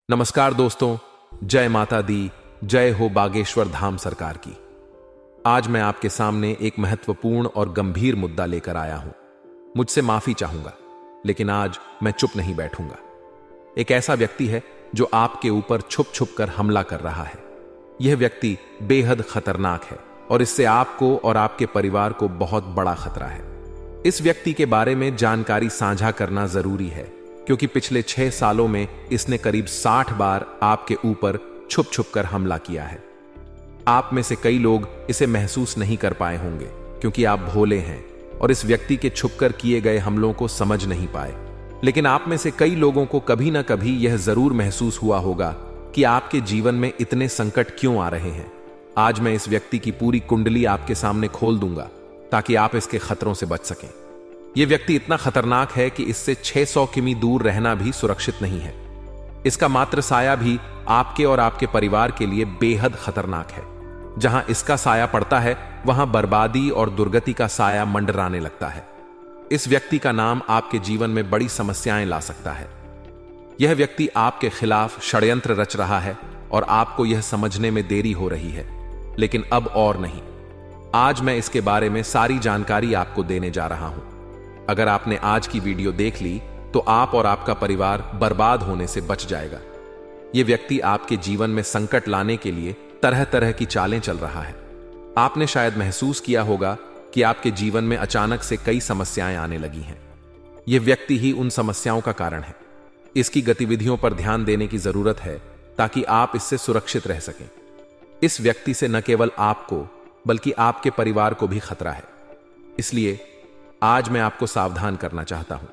नमस्कार दोस्तों, जय माता दी, जय हो बागेश्वर धाम सरकार की। आज मैं आपके सामने एक महत्वपूर्ण और गंभीर मुद्दा लेकर आया हूं। मुझसे माफी चाहूंगा, लेकिन आज मैं चुप नहीं बैठूंगा। एक ऐसा व्यक्ति है जो आपके ऊपर छुप छुप कर हमला कर रहा है। यह व्यक्ति बेहद खतरनाक है और इससे आपको और आपके परिवार को बहुत बड़ा खतरा है। इस व्यक्ति के बारे में जानकारी साझा करना जरूरी है, क्योंकि पिछले 6 सालों में इसने करीब 60 बार आपके ऊपर छुप छुप कर हमला किया है। आप में से कई लोग इसे महसूस नहीं कर पाए होंगे, क्योंकि आप भोले हैं और इस व्यक्ति के छुपकर किए गए हमलों को समझ नहीं पाए। लेकिन आप में से कई लोगों को कभी ना कभी यह जरूर महसूस हुआ होगा कि आपके जीवन में इतने संकट क्यों आ रहे हैं। आज मैं इस व्यक्ति की पूरी कुंडली आपके सामने खोल दूंगा, ताकि आप इसके खतरों से बच सकें। यह व्यक्ति इतना खतरनाक है कि इससे 600 किमी दूर रहना भी सुरक्षित नहीं है। इसका मात्र साया भी आपके और आपके परिवार के लिए बेहद खतरनाक है। जहां इसका साया पड़ता है, वहां बर्बादी और दुर्गति का साया मंडराने लगता है। इस व्यक्ति का नाम आपके जीवन में बड़ी समस्याएं ला सकता है। यह व्यक्ति आपके खिलाफ षड्यंत्र रच रहा है और आपको यह समझने में देरी हो रही है, लेकिन अब और नहीं। आज मैं इसके बारे में सारी जानकारी आपको देने जा रहा हूं। अगर आपने आज की वीडियो देख ली, तो आप और आपका परिवार बर्बाद होने से बच जाएगा। यह व्यक्ति आपके जीवन में संकट लाने के लिए तरह तरह की चालें चल रहा है। आपने शायद महसूस किया होगा कि आपके जीवन में अचानक से कई समस्याएं आने लगी हैं। यह व्यक्ति ही उन समस्याओं का कारण है। इसकी गतिविधियों पर ध्यान देने की जरूरत है, ताकि आप इससे सुरक्षित रह सकें। इस व्यक्ति से न केवल आपको, बल्कि आपके परिवार को भी खतरा है। इसलिए आज मैं आपको सावधान करना चाहता हूं।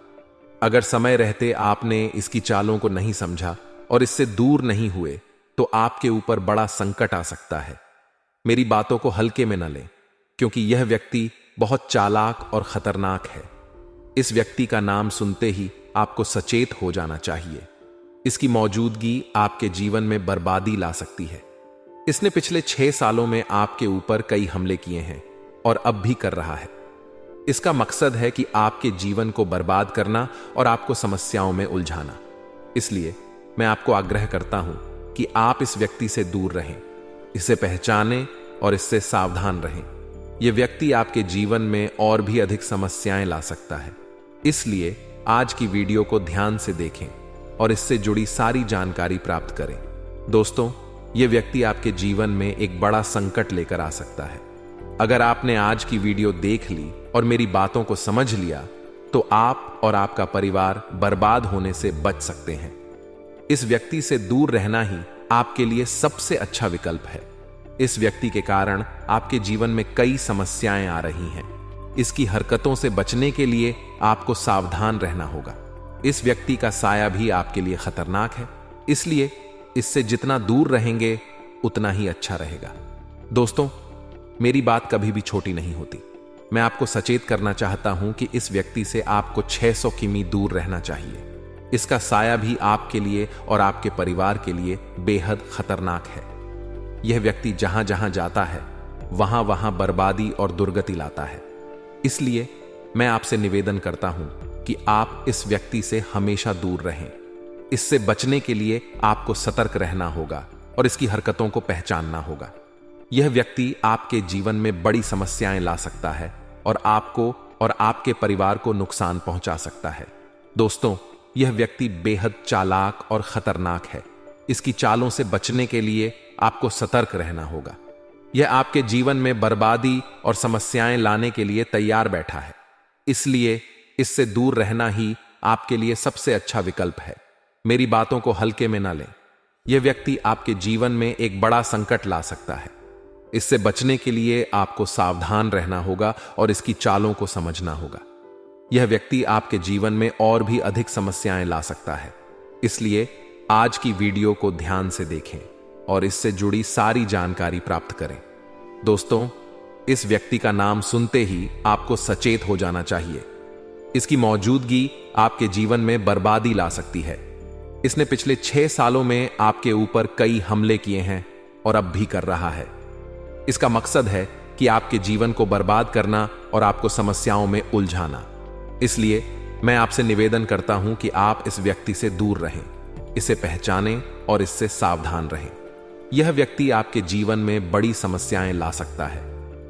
अगर समय रहते आपने इसकी चालों को नहीं समझा और इससे दूर नहीं हुए, तो आपके ऊपर बड़ा संकट आ सकता है। मेरी बातों को हल्के में न लें, क्योंकि यह व्यक्ति बहुत चालाक और खतरनाक है। इस व्यक्ति का नाम सुनते ही आपको सचेत हो जाना चाहिए। इसकी मौजूदगी आपके जीवन में बर्बादी ला सकती है। इसने पिछले 6 सालों में आपके ऊपर कई हमले किए हैं और अब भी कर रहा है। इसका मकसद है कि आपके जीवन को बर्बाद करना और आपको समस्याओं में उलझाना। इसलिए मैं आपको आग्रह करता हूं कि आप इस व्यक्ति से दूर रहें, इसे पहचानें और इससे सावधान रहें। यह व्यक्ति आपके जीवन में और भी अधिक समस्याएं ला सकता है। इसलिए आज की वीडियो को ध्यान से देखें और इससे जुड़ी सारी जानकारी प्राप्त करें। दोस्तों, यह व्यक्ति आपके जीवन में एक बड़ा संकट लेकर आ सकता है। अगर आपने आज की वीडियो देख ली और मेरी बातों को समझ लिया, तो आप और आपका परिवार बर्बाद होने से बच सकते हैं। इस व्यक्ति से दूर रहना ही आपके लिए सबसे अच्छा विकल्प है। इस व्यक्ति के कारण आपके जीवन में कई समस्याएं आ रही हैं। इसकी हरकतों से बचने के लिए आपको सावधान रहना होगा। इस व्यक्ति का साया भी आपके लिए खतरनाक है, इसलिए इससे जितना दूर रहेंगे, उतना ही अच्छा रहेगा। दोस्तों, मेरी बात कभी भी छोटी नहीं होती। मैं आपको सचेत करना चाहता हूं कि इस व्यक्ति से आपको 600 किमी दूर रहना चाहिए। इसका साया भी आपके लिए और आपके परिवार के लिए बेहद खतरनाक है। यह व्यक्ति जहां जहां जाता है, वहां वहां बर्बादी और दुर्गति लाता है। इसलिए मैं आपसे निवेदन करता हूं कि आप इस व्यक्ति से हमेशा दूर रहें। इससे बचने के लिए आपको सतर्क रहना होगा और इसकी हरकतों को पहचानना होगा। यह व्यक्ति आपके जीवन में बड़ी समस्याएं ला सकता है और आपको और आपके परिवार को नुकसान पहुंचा सकता है। दोस्तों, यह व्यक्ति बेहद चालाक और खतरनाक है। इसकी चालों से बचने के लिए आपको सतर्क रहना होगा। यह आपके जीवन में बर्बादी और समस्याएं लाने के लिए तैयार बैठा है। इसलिए इससे दूर रहना ही आपके लिए सबसे अच्छा विकल्प है। मेरी बातों को हल्के में न लें। यह व्यक्ति आपके जीवन में एक बड़ा संकट ला सकता है। इससे बचने के लिए आपको सावधान रहना होगा और इसकी चालों को समझना होगा। यह व्यक्ति आपके जीवन में और भी अधिक समस्याएं ला सकता है। इसलिए आज की वीडियो को ध्यान से देखें और इससे जुड़ी सारी जानकारी प्राप्त करें। दोस्तों, इस व्यक्ति का नाम सुनते ही आपको सचेत हो जाना चाहिए। इसकी मौजूदगी आपके जीवन में बर्बादी ला सकती है। इसने पिछले 6 सालों में आपके ऊपर कई हमले किए हैं और अब भी कर रहा है। इसका मकसद है कि आपके जीवन को बर्बाद करना और आपको समस्याओं में उलझाना। इसलिए मैं आपसे निवेदन करता हूं कि आप इस व्यक्ति से दूर रहें। इसे पहचानें और इससे सावधान रहें। यह व्यक्ति आपके जीवन में बड़ी समस्याएं ला सकता है।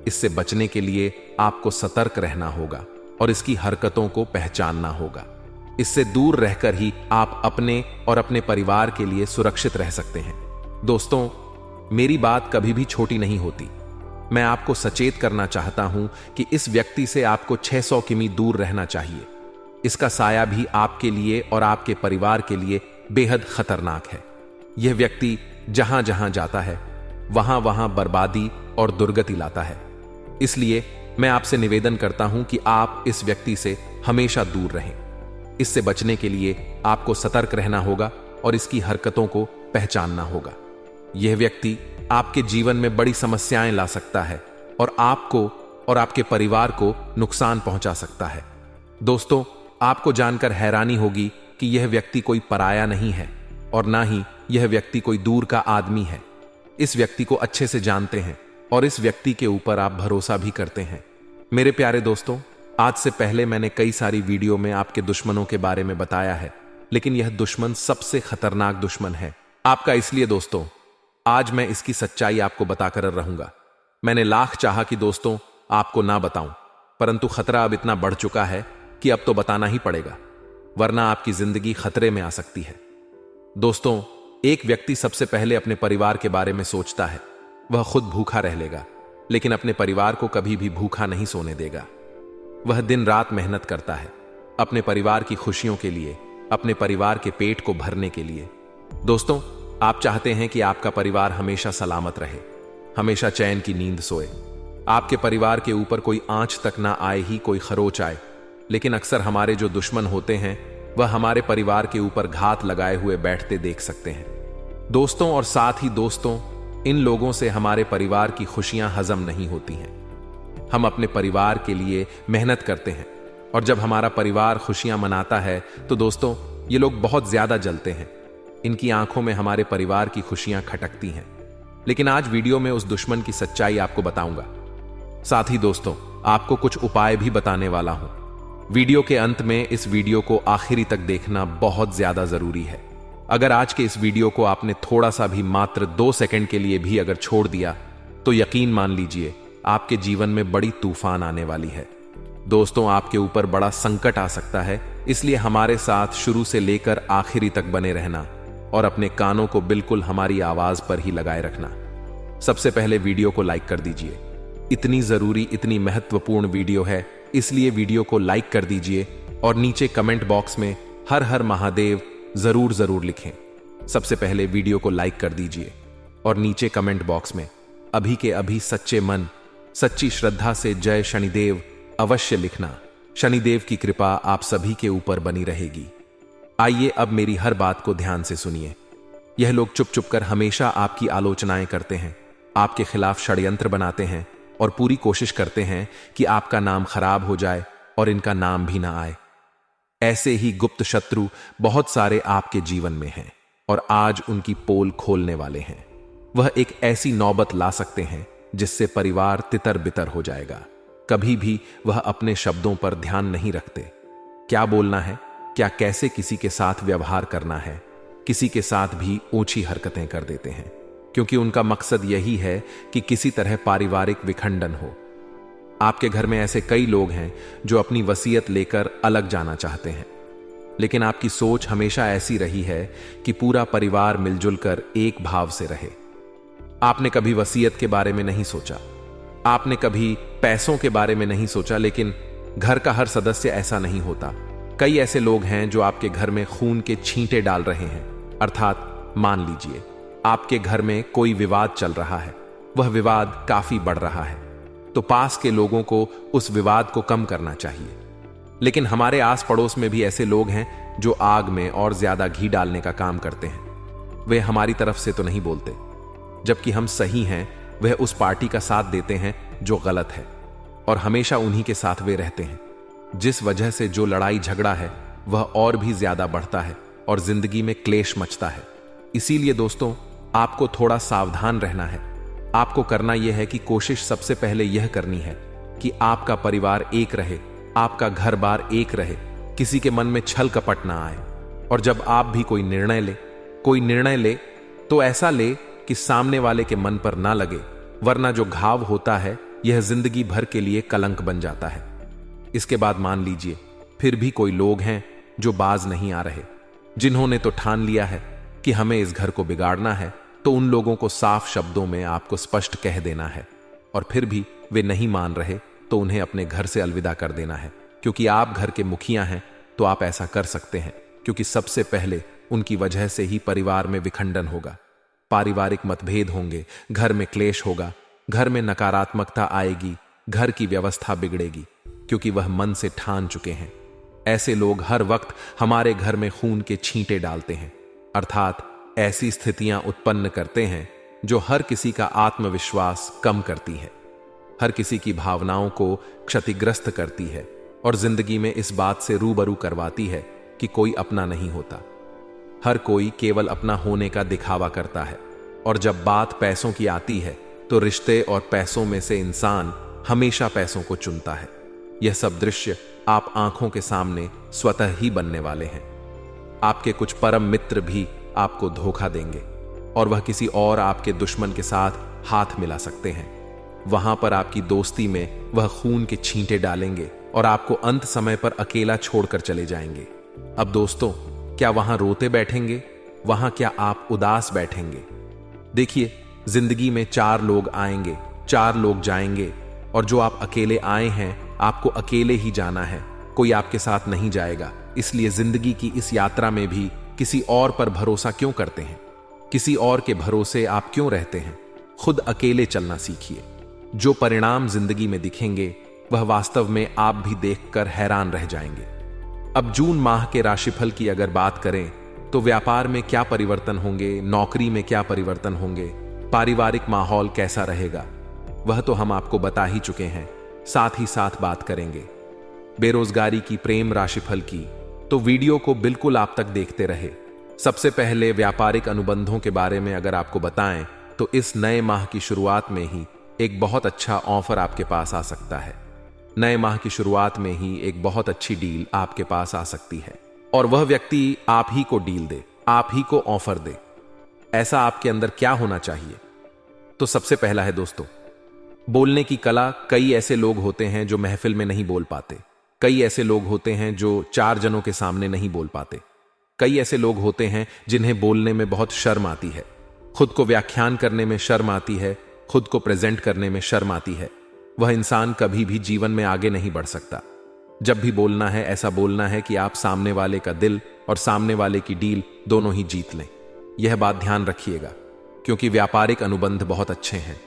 इससे बचने के लिए आपको सतर्क रहना होगा और इसकी हरकतों को पहचानना होगा। इससे दूर रहकर ही आप अपने और अपने परिवार के लिए सुरक्षित रह सकते हैं। दोस्तों, मेरी बात कभी भी छोटी नहीं होती। मैं आपको सचेत करना चाहता हूं कि इस व्यक्ति से आपको 600 किमी दूर रहना चाहिए। इसका साया भी आपके लिए और आपके परिवार के लिए बेहद खतरनाक है। यह व्यक्ति जहां जहां जाता है वहां वहां बर्बादी और दुर्गति लाता है। इसलिए मैं आपसे निवेदन करता हूं कि आप इस व्यक्ति से हमेशा दूर रहें। इससे बचने के लिए आपको सतर्क रहना होगा और इसकी हरकतों को पहचानना होगा। यह व्यक्ति आपके जीवन में बड़ी समस्याएं ला सकता है और आपको और आपके परिवार को नुकसान पहुंचा सकता है। दोस्तों, आपको जानकर हैरानी होगी कि यह व्यक्ति कोई पराया नहीं है और ना ही यह व्यक्ति कोई दूर का आदमी है। इस व्यक्ति को अच्छे से जानते हैं और इस व्यक्ति के ऊपर आप भरोसा भी करते हैं। मेरे प्यारे दोस्तों, आज से पहले मैंने कई सारी वीडियो में आपके दुश्मनों के बारे में बताया है, लेकिन यह दुश्मन सबसे खतरनाक दुश्मन है आपका। इसलिए दोस्तों, आज मैं इसकी सच्चाई आपको बताकर रहूंगा। मैंने लाख चाहा कि दोस्तों आपको ना बताऊं, परंतु खतरा अब इतना बढ़ चुका है कि अब तो बताना ही पड़ेगा, वरना आपकी जिंदगी खतरे में आ सकती है। दोस्तों, एक व्यक्ति सबसे पहले अपने परिवार के बारे में सोचता है। वह खुद भूखा रह लेगा, लेकिन अपने परिवार को कभी भी भूखा नहीं सोने देगा। वह दिन रात मेहनत करता है अपने परिवार की खुशियों के लिए, अपने परिवार के पेट को भरने के लिए। दोस्तों, आप चाहते हैं कि आपका परिवार हमेशा सलामत रहे, हमेशा चैन की नींद सोए, आपके परिवार के ऊपर कोई आंच तक ना आए ही कोई खरोच आए। लेकिन अक्सर हमारे जो दुश्मन होते हैं वह हमारे परिवार के ऊपर घात लगाए हुए बैठते देख सकते हैं। दोस्तों, और साथ ही दोस्तों, इन लोगों से हमारे परिवार की खुशियां हजम नहीं होती हैं। हम अपने परिवार के लिए मेहनत करते हैं और जब हमारा परिवार खुशियां मनाता है तो दोस्तों ये लोग बहुत ज्यादा जलते हैं। इनकी आंखों में हमारे परिवार की खुशियां खटकती हैं। लेकिन आज वीडियो में उस दुश्मन की सच्चाई आपको बताऊंगा। साथ ही दोस्तों, आपको कुछ उपाय भी बताने वाला हूं। वीडियो के अंत में इस वीडियो को आखिरी तक देखना बहुत ज्यादा जरूरी है। अगर आज के इस वीडियो को आपने थोड़ा सा भी, मात्र 2 सेकंड के लिए भी अगर छोड़ दिया तो यकीन मान लीजिए आपके जीवन में बड़ी तूफान आने वाली है। दोस्तों, आपके ऊपर बड़ा संकट आ सकता है, इसलिए हमारे साथ शुरू से लेकर आखिरी तक बने रहना और अपने कानों को बिल्कुल हमारी आवाज पर ही लगाए रखना। सबसे पहले वीडियो को लाइक कर दीजिए। इतनी जरूरी, इतनी महत्वपूर्ण वीडियो है, इसलिए वीडियो को लाइक कर दीजिए और नीचे कमेंट बॉक्स में हर हर महादेव जरूर लिखें। सबसे पहले वीडियो को लाइक कर दीजिए और नीचे कमेंट बॉक्स में अभी के अभी सच्चे मन, सच्ची श्रद्धा से जय शनिदेव अवश्य लिखना। शनिदेव की कृपा आप सभी के ऊपर बनी रहेगी। आइए अब मेरी हर बात को ध्यान से सुनिए। यह लोग चुप चुप कर हमेशा आपकी आलोचनाएं करते हैं, आपके खिलाफ षड्यंत्र बनाते हैं और पूरी कोशिश करते हैं कि आपका नाम खराब हो जाए और इनका नाम भी ना आए। ऐसे ही गुप्त शत्रु बहुत सारे आपके जीवन में हैं और आज उनकी पोल खोलने वाले हैं। वह एक ऐसी नौबत ला सकते हैं जिससे परिवार तितर बितर हो जाएगा। कभी भी वह अपने शब्दों पर ध्यान नहीं रखते। क्या बोलना है, क्या कैसे किसी के साथ व्यवहार करना है, किसी के साथ भी ऊंची हरकतें कर देते हैं, क्योंकि उनका मकसद यही है कि किसी तरह पारिवारिक विखंडन हो। आपके घर में ऐसे कई लोग हैं जो अपनी वसीयत लेकर अलग जाना चाहते हैं, लेकिन आपकी सोच हमेशा ऐसी रही है कि पूरा परिवार मिलजुल कर एक भाव से रहे। आपने कभी वसीयत के बारे में नहीं सोचा, आपने कभी पैसों के बारे में नहीं सोचा, लेकिन घर का हर सदस्य ऐसा नहीं होता। कई ऐसे लोग हैं जो आपके घर में खून के छींटे डाल रहे हैं। अर्थात मान लीजिए आपके घर में कोई विवाद चल रहा है, वह विवाद काफी बढ़ रहा है, तो पास के लोगों को उस विवाद को कम करना चाहिए। लेकिन हमारे आस पड़ोस में भी ऐसे लोग हैं जो आग में और ज्यादा घी डालने का काम करते हैं। वे हमारी तरफ से तो नहीं बोलते, जबकि हम सही हैं। वह उस पार्टी का साथ देते हैं जो गलत है और हमेशा उन्हीं के साथ वे रहते हैं, जिस वजह से जो लड़ाई झगड़ा है वह और भी ज्यादा बढ़ता है और जिंदगी में क्लेश मचता है। इसीलिए दोस्तों, आपको थोड़ा सावधान रहना है। आपको करना यह है कि कोशिश सबसे पहले यह करनी है कि आपका परिवार एक रहे, आपका घर बार एक रहे, किसी के मन में छल कपट ना आए। और जब आप भी कोई निर्णय ले कोई निर्णय ले तो ऐसा ले कि सामने वाले के मन पर ना लगे, वरना जो घाव होता है यह जिंदगी भर के लिए कलंक बन जाता है। इसके बाद मान लीजिए फिर भी कोई लोग हैं जो बाज नहीं आ रहे, जिन्होंने तो ठान लिया है कि हमें इस घर को बिगाड़ना है, तो उन लोगों को साफ शब्दों में आपको स्पष्ट कह देना है। और फिर भी वे नहीं मान रहे तो उन्हें अपने घर से अलविदा कर देना है, क्योंकि आप घर के मुखिया हैं तो आप ऐसा कर सकते हैं, क्योंकि सबसे पहले उनकी वजह से ही परिवार में विखंडन होगा, पारिवारिक मतभेद होंगे, घर में क्लेश होगा, घर में नकारात्मकता आएगी, घर की व्यवस्था बिगड़ेगी, क्योंकि वह मन से ठान चुके हैं। ऐसे लोग हर वक्त हमारे घर में खून के छींटे डालते हैं, अर्थात ऐसी स्थितियां उत्पन्न करते हैं जो हर किसी का आत्मविश्वास कम करती है, हर किसी की भावनाओं को क्षतिग्रस्त करती है और जिंदगी में इस बात से रूबरू करवाती है कि कोई अपना नहीं होता। हर कोई केवल अपना होने का दिखावा करता है, और जब बात पैसों की आती है तो रिश्ते और पैसों में से इंसान हमेशा पैसों को चुनता है। यह सब दृश्य आप आंखों के सामने स्वतः ही बनने वाले हैं। आपके कुछ परम मित्र भी आपको धोखा देंगे और वह किसी और आपके दुश्मन के साथ हाथ मिला सकते हैं। वहां पर आपकी दोस्ती में वह खून के छींटे डालेंगे और आपको अंत समय पर अकेला छोड़कर चले जाएंगे। अब दोस्तों, क्या वहां रोते बैठेंगे? वहां क्या आप उदास बैठेंगे? देखिए, जिंदगी में 4 लोग आएंगे, 4 लोग जाएंगे, और जो आप अकेले आए हैं आपको अकेले ही जाना है, कोई आपके साथ नहीं जाएगा। इसलिए जिंदगी की इस यात्रा में भी किसी और पर भरोसा क्यों करते हैं? किसी और के भरोसे आप क्यों रहते हैं? खुद अकेले चलना सीखिए। जो परिणाम जिंदगी में दिखेंगे वह वास्तव में आप भी देखकर हैरान रह जाएंगे। अब जून माह के राशिफल की अगर बात करें तो व्यापार में क्या परिवर्तन होंगे, नौकरी में क्या परिवर्तन होंगे, पारिवारिक माहौल कैसा रहेगा, वह तो हम आपको बता ही चुके हैं। साथ ही साथ बात करेंगे बेरोजगारी की, प्रेम राशिफल की, तो वीडियो को बिल्कुल आप तक देखते रहे। सबसे पहले व्यापारिक अनुबंधों के बारे में अगर आपको बताएं तो इस नए माह की शुरुआत में ही एक बहुत अच्छा ऑफर आपके पास आ सकता है। नए माह की शुरुआत में ही एक बहुत अच्छी डील आपके पास आ सकती है, और वह व्यक्ति आप ही को डील दे, आप ही को ऑफर दे। ऐसा आपके अंदर क्या होना चाहिए? तो सबसे पहला है दोस्तों, बोलने की कला। कई ऐसे लोग होते हैं जो महफिल में नहीं बोल पाते, कई ऐसे लोग होते हैं जो 4 जनों के सामने नहीं बोल पाते, कई ऐसे लोग होते हैं जिन्हें बोलने में बहुत शर्म आती है, खुद को व्याख्यान करने में शर्म आती है, खुद को प्रेजेंट करने में शर्म आती है। वह इंसान कभी भी जीवन में आगे नहीं बढ़ सकता। जब भी बोलना है, ऐसा बोलना है कि आप सामने वाले का दिल और सामने वाले की डील दोनों ही जीत लें। यह बात ध्यान रखिएगा, क्योंकि व्यापारिक अनुबंध बहुत अच्छे हैं,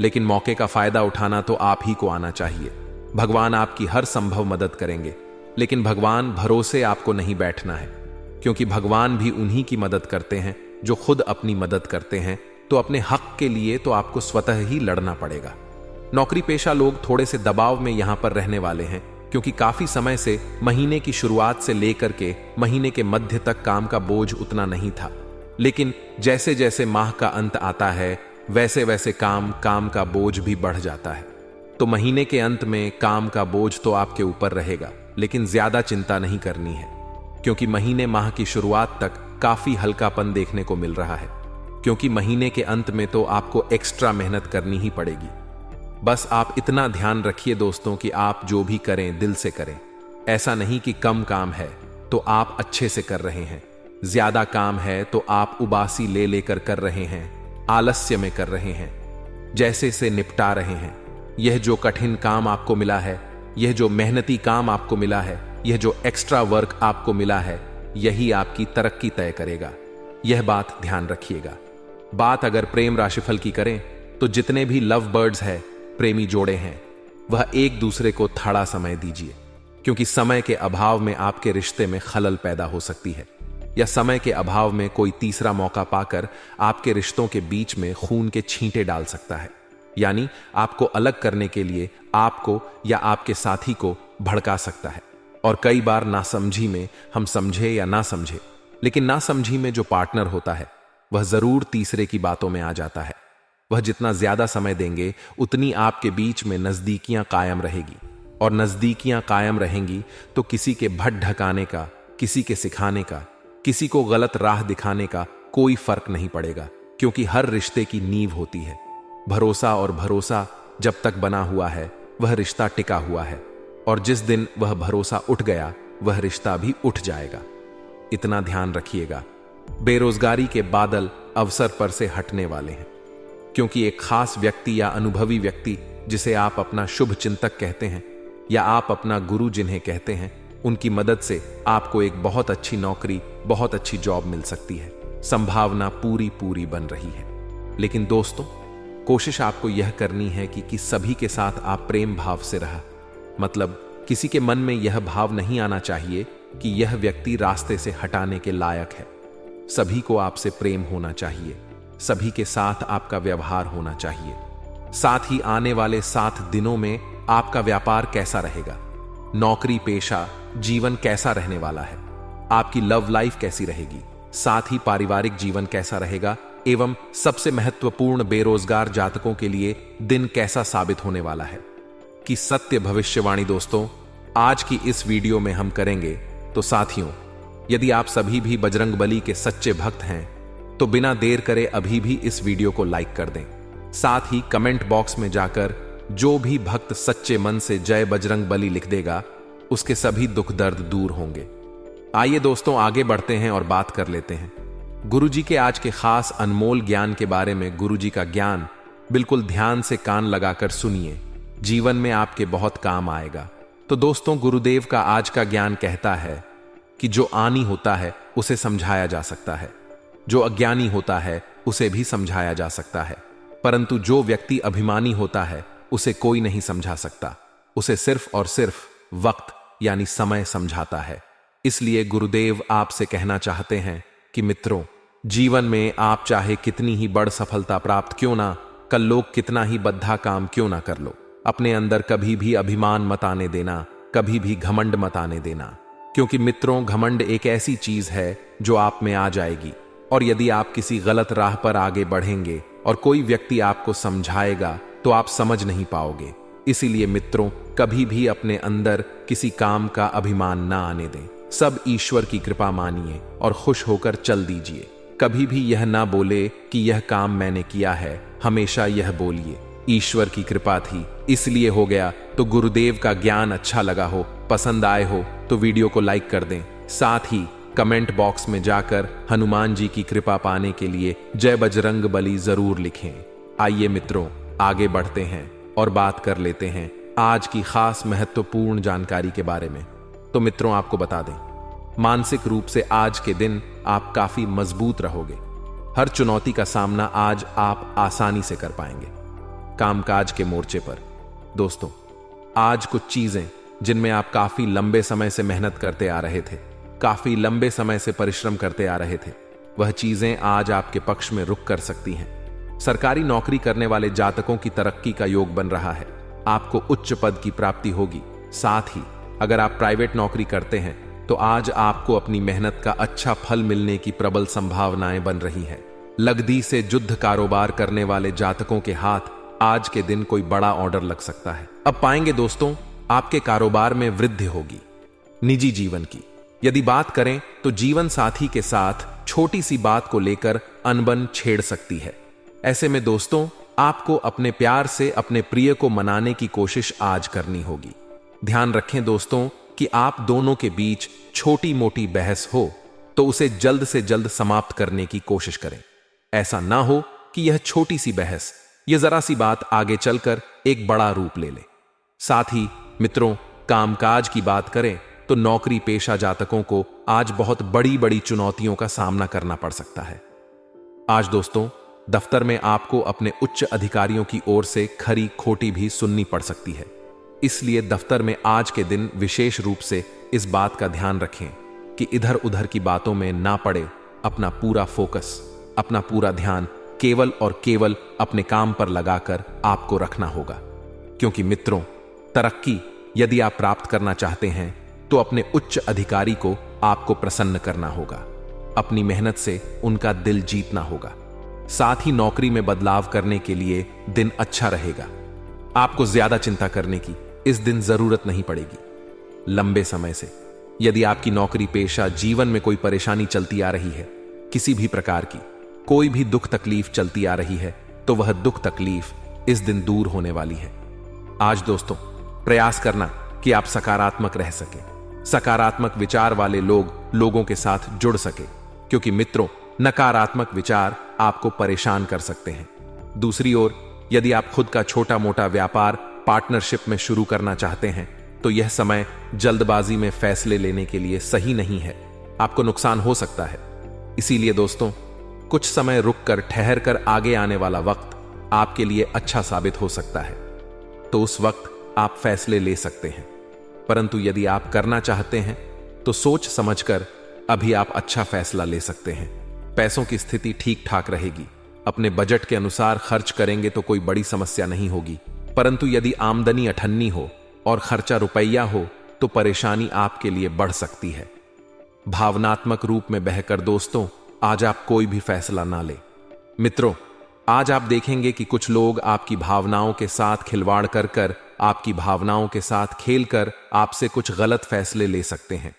लेकिन मौके का फायदा उठाना तो आप ही को आना चाहिए। भगवान आपकी हर संभव मदद करेंगे, लेकिन भगवान भरोसे आपको नहीं बैठना है, क्योंकि भगवान भी उन्हीं की मदद करते हैं जो खुद अपनी मदद करते हैं। तो अपने हक के लिए तो आपको स्वतः ही लड़ना पड़ेगा। नौकरी पेशा लोग थोड़े से दबाव में यहां पर रहने वाले हैं, क्योंकि काफी समय से महीने की शुरुआत से लेकर के महीने के मध्य तक काम का बोझ उतना नहीं था, लेकिन जैसे जैसे माह का अंत आता है वैसे वैसे काम का बोझ भी बढ़ जाता है। तो महीने के अंत में काम का बोझ तो आपके ऊपर रहेगा, लेकिन ज्यादा चिंता नहीं करनी है, क्योंकि महीने माह की शुरुआत तक काफी हल्कापन देखने को मिल रहा है, क्योंकि महीने के अंत में तो आपको एक्स्ट्रा मेहनत करनी ही पड़ेगी। बस आप इतना ध्यान रखिए दोस्तों कि आप जो भी करें दिल से करें। ऐसा नहीं कि कम काम है तो आप अच्छे से कर रहे हैं, ज्यादा काम है तो आप उबासी ले लेकर कर रहे हैं, आलस्य में कर रहे हैं, जैसे से निपटा रहे हैं। यह जो कठिन काम आपको मिला है, यह जो मेहनती काम आपको मिला है, यह जो एक्स्ट्रा वर्क आपको मिला है, यही आपकी तरक्की तय करेगा। यह बात ध्यान रखिएगा। बात अगर प्रेम राशिफल की करें तो जितने भी लव बर्ड्स हैं, प्रेमी जोड़े हैं, वह एक दूसरे को थोड़ा समय दीजिए, क्योंकि समय के अभाव में आपके रिश्ते में खलल पैदा हो सकती है, या समय के अभाव में कोई तीसरा मौका पाकर आपके रिश्तों के बीच में खून के छींटे डाल सकता है, यानी आपको अलग करने के लिए आपको या आपके साथी को भड़का सकता है। और कई बार नासमझी में हम समझे या ना समझे, लेकिन नासमझी में जो पार्टनर होता है वह जरूर तीसरे की बातों में आ जाता है। वह जितना ज्यादा समय देंगे उतनी आपके बीच में नजदीकियां कायम रहेगी, और नजदीकियां कायम रहेंगी तो किसी के भट ढकाने का, किसी के सिखाने का, किसी को गलत राह दिखाने का कोई फर्क नहीं पड़ेगा, क्योंकि हर रिश्ते की नींव होती है भरोसा, और भरोसा जब तक बना हुआ है वह रिश्ता टिका हुआ है, और जिस दिन वह भरोसा उठ गया वह रिश्ता भी उठ जाएगा। इतना ध्यान रखिएगा। बेरोजगारी के बादल अवसर पर से हटने वाले हैं, क्योंकि एक खास व्यक्ति या अनुभवी व्यक्ति जिसे आप अपना शुभ चिंतक कहते हैं या आप अपना गुरु जिन्हें कहते हैं, उनकी मदद से आपको एक बहुत अच्छी नौकरी, बहुत अच्छी जॉब मिल सकती है। संभावना पूरी पूरी बन रही है। लेकिन दोस्तों, कोशिश आपको यह करनी है कि सभी के साथ आप प्रेम भाव से रहा, मतलब किसी के मन में यह भाव नहीं आना चाहिए कि यह व्यक्ति रास्ते से हटाने के लायक है। सभी को आपसे प्रेम होना चाहिए, सभी के साथ आपका व्यवहार होना चाहिए। साथ ही आने वाले 7 दिनों में आपका व्यापार कैसा रहेगा, नौकरी पेशा जीवन कैसा रहने वाला है, आपकी लव लाइफ कैसी रहेगी, साथ ही पारिवारिक जीवन कैसा रहेगा, एवं सबसे महत्वपूर्ण बेरोजगार जातकों के लिए दिन कैसा साबित होने वाला है कि सत्य भविष्यवाणी। दोस्तों, आज की इस वीडियो में हम करेंगे। तो साथियों, यदि आप सभी भी बजरंगबली के सच्चे भक्त हैं तो बिना देर करे अभी भी इस वीडियो को लाइक कर दें। साथ ही कमेंट बॉक्स में जाकर जो भी भक्त सच्चे मन से जय बजरंगबली लिख देगा उसके सभी दुख दर्द दूर होंगे। आइए दोस्तों, आगे बढ़ते हैं और बात कर लेते हैं गुरुजी के आज के खास अनमोल ज्ञान के बारे में। गुरुजी का ज्ञान बिल्कुल ध्यान से कान लगाकर सुनिए, जीवन में आपके बहुत काम आएगा। तो दोस्तों, गुरुदेव का आज का ज्ञान कहता है कि जो आनी होता है उसे समझाया जा सकता है, जो अज्ञानी होता है उसे भी समझाया जा सकता है, परंतु जो व्यक्ति अभिमानी होता है उसे कोई नहीं समझा सकता। उसे सिर्फ और सिर्फ वक्त यानी समय समझाता है। इसलिए गुरुदेव आपसे कहना चाहते हैं कि मित्रों, जीवन में आप चाहे कितनी ही बड़ सफलता प्राप्त क्यों ना कर लो, कितना ही बद्धा काम क्यों ना कर लो, अपने अंदर कभी भी अभिमान मत आने देना, कभी भी घमंड मत आने देना। क्योंकि मित्रों, घमंड एक ऐसी चीज है जो आप में आ जाएगी, और यदि आप किसी गलत राह पर आगे बढ़ेंगे और कोई व्यक्ति आपको समझाएगा तो आप समझ नहीं पाओगे। इसीलिए मित्रों, कभी भी अपने अंदर किसी काम का अभिमान ना आने दें। सब ईश्वर की कृपा मानिए और खुश होकर चल दीजिए। कभी भी यह ना बोले कि यह काम मैंने किया है, हमेशा यह बोलिए ईश्वर की कृपा थी इसलिए हो गया। तो गुरुदेव का ज्ञान अच्छा लगा हो, पसंद आए हो तो वीडियो को लाइक कर दें। साथ ही कमेंट बॉक्स में जाकर हनुमान जी की कृपा पाने के लिए जय बजरंगबली जरूर लिखें। आइए मित्रों, आगे बढ़ते हैं और बात कर लेते हैं आज की खास महत्वपूर्ण जानकारी के बारे में। तो मित्रों, आपको बता दें, मानसिक रूप से आज के दिन आप काफी मजबूत रहोगे। हर चुनौती का सामना आज आप आसानी से कर पाएंगे। कामकाज के मोर्चे पर दोस्तों, आज कुछ चीजें जिनमें आप काफी लंबे समय से मेहनत करते आ रहे थे, काफी लंबे समय से परिश्रम करते आ रहे थे, वह चीजें आज आपके पक्ष में रुक कर सकती हैं। सरकारी नौकरी करने वाले जातकों की तरक्की का योग बन रहा है, आपको उच्च पद की प्राप्ति होगी। साथ ही अगर आप प्राइवेट नौकरी करते हैं तो आज आपको अपनी मेहनत का अच्छा फल मिलने की प्रबल संभावनाएं बन रही है। लगदी से युद्ध कारोबार करने वाले जातकों के हाथ आज के दिन कोई बड़ा ऑर्डर लग सकता है। अब पाएंगे दोस्तों, आपके कारोबार में वृद्धि होगी। निजी जीवन की यदि बात करें तो जीवन साथी के साथ छोटी सी बात को लेकर अनबन छेड़ सकती है। ऐसे में दोस्तों, आपको अपने प्यार से अपने प्रिय को मनाने की कोशिश आज करनी होगी। ध्यान रखें दोस्तों कि आप दोनों के बीच छोटी मोटी बहस हो तो उसे जल्द से जल्द समाप्त करने की कोशिश करें। ऐसा ना हो कि यह छोटी सी बहस, यह जरा सी बात आगे चलकर एक बड़ा रूप ले ले। साथ ही मित्रों, कामकाज की बात करें तो नौकरी पेशा जातकों को आज बहुत बड़ी बड़ी चुनौतियों का सामना करना पड़ सकता है। आज दोस्तों, दफ्तर में आपको अपने उच्च अधिकारियों की ओर से खरी खोटी भी सुननी पड़ सकती है। इसलिए दफ्तर में आज के दिन विशेष रूप से इस बात का ध्यान रखें कि इधर उधर की बातों में ना पड़े। अपना पूरा फोकस, अपना पूरा ध्यान केवल और केवल अपने काम पर लगाकर आपको रखना होगा। क्योंकि मित्रों, तरक्की यदि आप प्राप्त करना चाहते हैं तो अपने उच्च अधिकारी को आपको प्रसन्न करना होगा, अपनी मेहनत से उनका दिल जीतना होगा। साथ ही नौकरी में बदलाव करने के लिए दिन अच्छा रहेगा। आपको ज्यादा चिंता करने की इस दिन जरूरत नहीं पड़ेगी। लंबे समय से यदि आपकी नौकरी पेशा जीवन में कोई परेशानी चलती आ रही है किसी भी प्रकार की कोई भी दुख तकलीफ चलती आ रही है तो वह दुख तकलीफ इस दिन दूर होने वाली है। आज दोस्तों प्रयास करना कि आप सकारात्मक रह सके, सकारात्मक विचार वाले लोगों के साथ जुड़ सके, क्योंकि मित्रों नकारात्मक विचार आपको परेशान कर सकते हैं। दूसरी ओर यदि आप खुद का छोटा मोटा व्यापार पार्टनरशिप में शुरू करना चाहते हैं तो यह समय जल्दबाजी में फैसले लेने के लिए सही नहीं है, आपको नुकसान हो सकता है। इसीलिए दोस्तों कुछ समय रुककर ठहर कर आगे आने वाला वक्त आपके लिए अच्छा साबित हो सकता है, तो उस वक्त आप फैसले ले सकते हैं। परंतु यदि आप करना चाहते हैं तो सोच समझकर अभी आप अच्छा फैसला ले सकते हैं। पैसों की स्थिति ठीक ठाक रहेगी, अपने बजट के अनुसार खर्च करेंगे तो कोई बड़ी समस्या नहीं होगी। परंतु यदि आमदनी अठन्नी हो और खर्चा रुपया हो तो परेशानी आपके लिए बढ़ सकती है। भावनात्मक रूप में बहकर दोस्तों आज आप कोई भी फैसला ना ले। मित्रों आज आप देखेंगे कि कुछ लोग आपकी भावनाओं के साथ खिलवाड़ कर कर आपकी भावनाओं के साथ खेलकर आपसे कुछ गलत फैसले ले सकते हैं।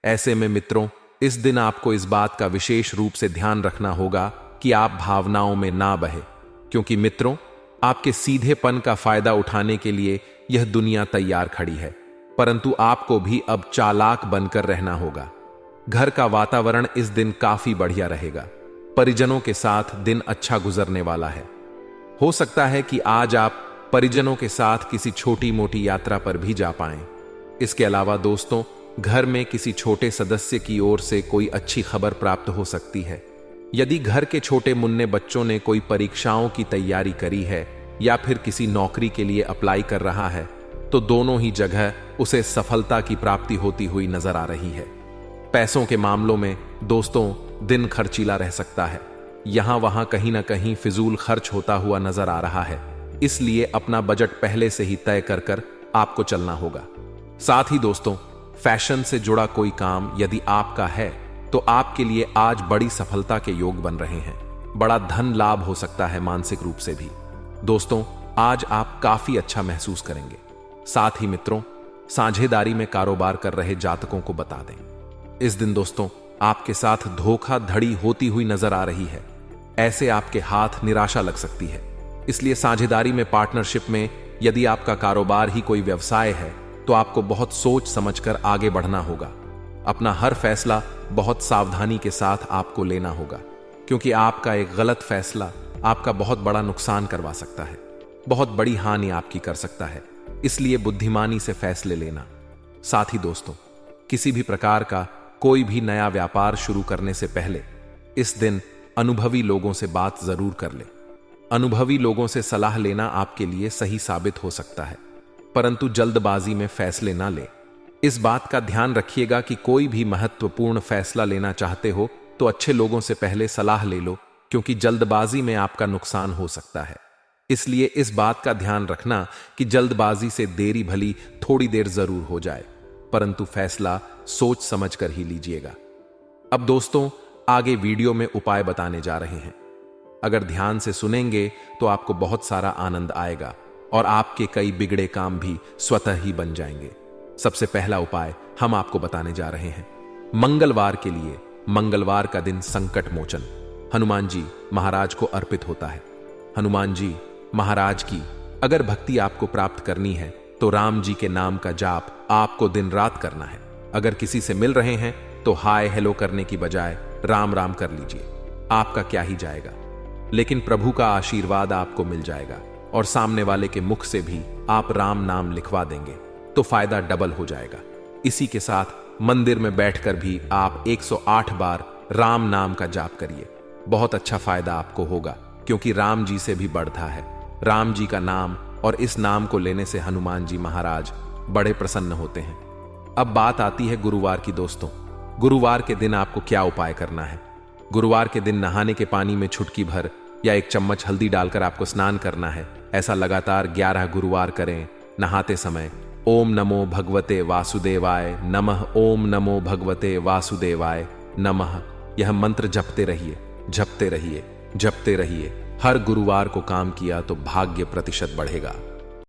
ऐसे में मित्रों इस दिन आपको इस बात का विशेष रूप से ध्यान रखना होगा कि आप भावनाओं में ना बहे, क्योंकि मित्रों आपके सीधेपन का फायदा उठाने के लिए यह दुनिया तैयार खड़ी है। परंतु आपको भी अब चालाक बनकर रहना होगा। घर का वातावरण इस दिन काफी बढ़िया रहेगा, परिजनों के साथ दिन अच्छा गुजरने वाला है। हो सकता है कि आज आप परिजनों के साथ किसी छोटी मोटी यात्रा पर भी जा पाएं। इसके अलावा दोस्तों घर में किसी छोटे सदस्य की ओर से कोई अच्छी खबर प्राप्त हो सकती है। यदि घर के छोटे मुन्ने बच्चों ने कोई परीक्षाओं की तैयारी करी है या फिर किसी नौकरी के लिए अप्लाई कर रहा है तो दोनों ही जगह उसे सफलता की प्राप्ति होती हुई नजर आ रही है। पैसों के मामलों में दोस्तों दिन खर्चीला रह सकता है, यहां वहां कहीं ना कहीं फिजूल खर्च होता हुआ नजर आ रहा है। इसलिए अपना बजट पहले से ही तय कर कर आपको चलना होगा। साथ ही दोस्तों फैशन से जुड़ा कोई काम यदि आपका है तो आपके लिए आज बड़ी सफलता के योग बन रहे हैं। बड़ा धन लाभ हो सकता है मानसिक रूप से भी। दोस्तों आज आप काफी अच्छा महसूस करेंगे। साथ ही मित्रों साझेदारी में कारोबार कर रहे जातकों को बता दें, इस दिन दोस्तों आपके साथ धोखाधड़ी होती हुई नजर आ रही है। ऐसे आपके हाथ निराशा लग सकती है। इसलिए साझेदारी में पार्टनरशिप में यदि आपका कारोबार ही कोई व्यवसाय है तो आपको बहुत सोच समझकर आगे बढ़ना होगा। अपना हर फैसला बहुत सावधानी के साथ आपको लेना होगा, क्योंकि आपका एक गलत फैसला आपका बहुत बड़ा नुकसान करवा सकता है, बहुत बड़ी हानि आपकी कर सकता है। इसलिए बुद्धिमानी से फैसले लेना। साथ ही दोस्तों किसी भी प्रकार का कोई भी नया व्यापार शुरू करने से पहले इस दिन अनुभवी लोगों से बात जरूर कर ले। अनुभवी लोगों से सलाह लेना आपके लिए सही साबित हो सकता है, परंतु जल्दबाजी में फैसले ना ले। इस बात का ध्यान रखिएगा कि कोई भी महत्वपूर्ण फैसला लेना चाहते हो तो अच्छे लोगों से पहले सलाह ले लो, क्योंकि जल्दबाजी में आपका नुकसान हो सकता है। इसलिए इस बात का ध्यान रखना कि जल्दबाजी से देरी भली थोड़ी देर जरूर हो जाए, परंतु फैसला सोच समझ कर ही लीजिएगा। अब दोस्तों आगे वीडियो में उपाय बताने जा रहे हैं। अगर ध्यान से सुनेंगे तो आपको बहुत सारा आनंद आएगा और आपके कई बिगड़े काम भी स्वतः ही बन जाएंगे। सबसे पहला उपाय हम आपको बताने जा रहे हैं मंगलवार के लिए। मंगलवार का दिन संकट मोचन हनुमान जी महाराज को अर्पित होता है। हनुमान जी महाराज की अगर भक्ति आपको प्राप्त करनी है तो राम जी के नाम का जाप आपको दिन रात करना है। अगर किसी से मिल रहे हैं तो हाय हेलो करने की बजाय राम राम कर लीजिए, आपका क्या ही जाएगा, लेकिन प्रभु का आशीर्वाद आपको मिल जाएगा और सामने वाले के मुख से भी आप राम नाम लिखवा देंगे तो फायदा डबल हो जाएगा। इसी के साथ मंदिर में बैठकर भी आप 108 बार राम नाम का जाप करिए, बहुत अच्छा फायदा आपको होगा, क्योंकि राम जी से भी बढ़ता है राम जी का नाम, और इस नाम को लेने से हनुमान जी महाराज बड़े प्रसन्न होते हैं। अब बात आती है गुरुवार की। दोस्तों गुरुवार के दिन आपको क्या उपाय करना है। गुरुवार के दिन नहाने के पानी में चुटकी भर या 1 चम्मच हल्दी डालकर आपको स्नान करना है। ऐसा लगातार 11 गुरुवार करें। नहाते समय ओम नमो भगवते वासुदेवाय नमः, ओम नमो भगवते वासुदेवाय नमः, यह मंत्र जपते रहिए, जपते रहिए, जपते रहिए। हर गुरुवार को काम किया तो भाग्य प्रतिशत बढ़ेगा।